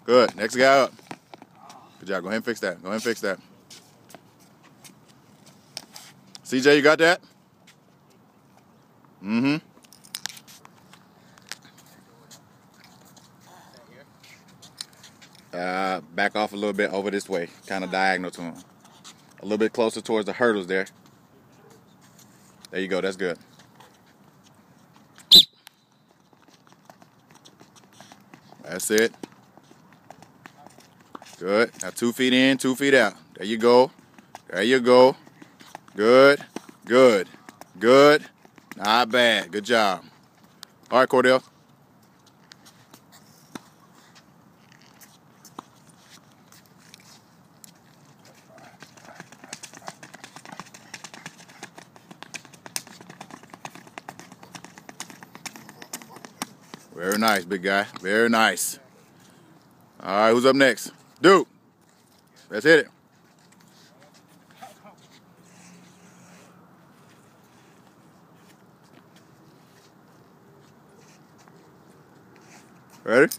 Good. Next guy up. Good job. Go ahead and fix that. Go ahead and fix that. CJ, you got that? Mm-hmm. Back off a little bit over this way. Kind of diagonal to him. A little bit closer towards the hurdles there. There you go. That's good. That's it. Good. Now 2 feet in, 2 feet out. There you go. There you go. Good. Good. Good. Not bad. Good job. All right, Cordell. Very nice, big guy. Very nice. All right, who's up next? Duke. Let's hit it. Ready?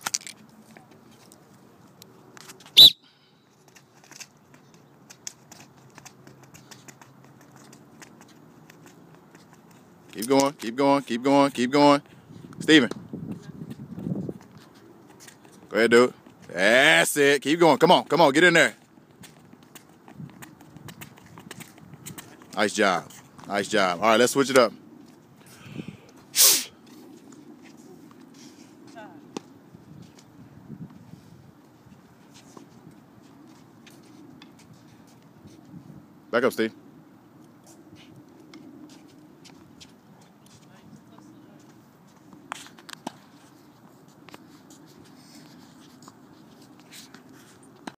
Keep going, keep going, keep going, keep going. Steven. Go ahead, dude. That's it. Keep going. Come on, get in there. Nice job. Nice job. All right, let's switch it up. Back up, Steve.